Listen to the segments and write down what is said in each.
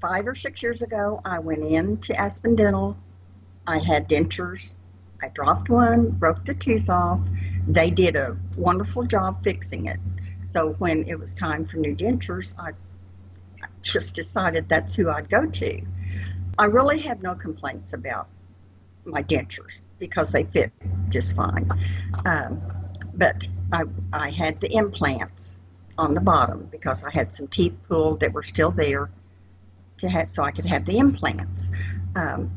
5 or 6 years ago, I went into Aspen Dental. I had dentures. I dropped one, broke the tooth off. They did a wonderful job fixing it. So when it was time for new dentures, I just decided that's who I'd go to. I really have no complaints about my dentures because they fit just fine. Um, but I had the implants on the bottom because I had some teeth pulled that were still there so I could have the implants. Um,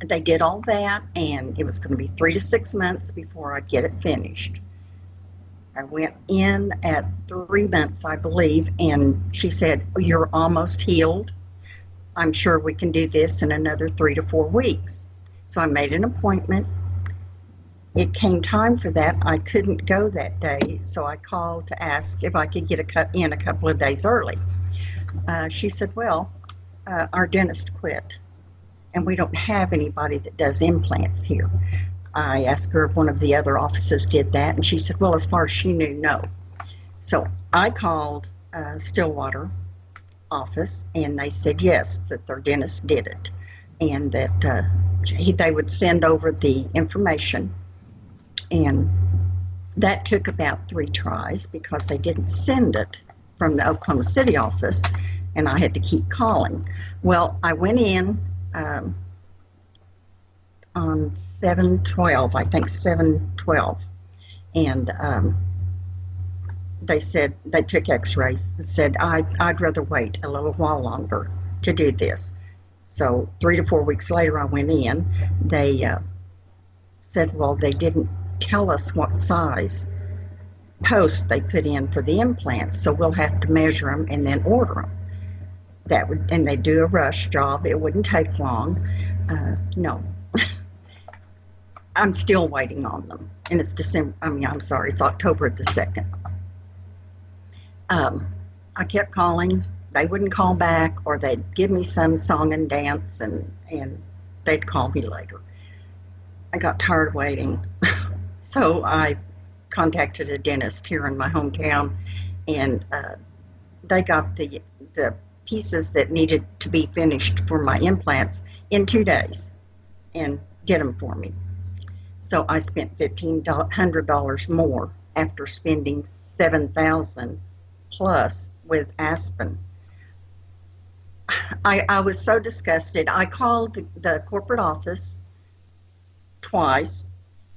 they did all that, and it was going to be 3 to 6 months before I'd get it finished. I went in at 3 months, I believe, and she said, "Oh, you're almost healed. I'm sure we can do this in another 3 to 4 weeks." So I made an appointment. It came time for that. I couldn't go that day, so I called to ask if I could get in a couple of days early. She said, "Well, our dentist quit, and we don't have anybody that does implants here." I asked her if one of the other offices did that, and she said, "Well, as far as she knew, no." So I called Stillwater office, and they said yes, that their dentist did it, and that they would send over the information. And that took about 3 tries because they didn't send it from the Oklahoma City office, and I had to keep calling. Well, I went in on 7/12, I think 7/12, and they said they took x-rays and said I'd rather wait a little while longer to do this. So 3 to 4 weeks later I went in. They said, well, they didn't tell us what size post they put in for the implants, so we'll have to measure them and then order them. And they do a rush job. It wouldn't take long. No. I'm still waiting on them, and it's it's October the 2nd. I kept calling. They wouldn't call back, or they'd give me some song and dance, and they'd call me later. I got tired of waiting, so I contacted a dentist here in my hometown, and they got the pieces that needed to be finished for my implants in 2 days and get them for me. So I spent $1,500 more after spending $7,000 plus with Aspen. I was so disgusted. I called the corporate office twice,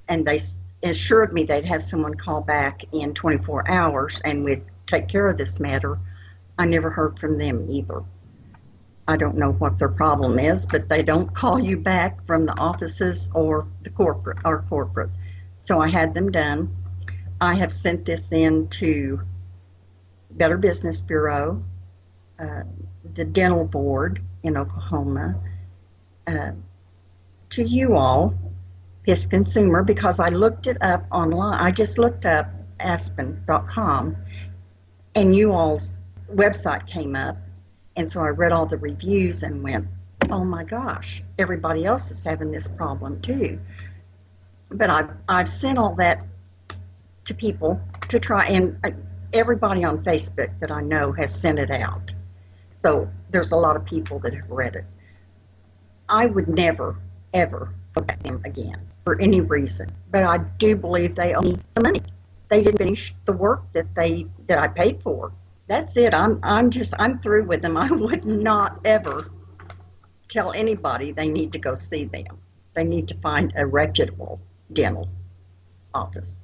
and they assured me they'd have someone call back in 24 hours and we'd take care of this matter. I never heard from them either. I don't know what their problem is, but they don't call you back from the offices or the corporate. So I had them done. I have sent this in to Better Business Bureau, the Dental Board in Oklahoma, to you all, PIS Consumer, because I looked it up online. I just looked up aspen.com, and you all's website came up. And so I read all the reviews and went, oh my gosh, everybody else is having this problem too. But I've sent all that to people to try, and everybody on Facebook that I know has sent it out. So there's a lot of people that have read it. I would never, ever go back to them again for any reason. But I do believe they owe me some money. They didn't finish the work that I paid for. That's it. I'm through with them. I would not ever tell anybody they need to go see them. They need to find a reputable dental office.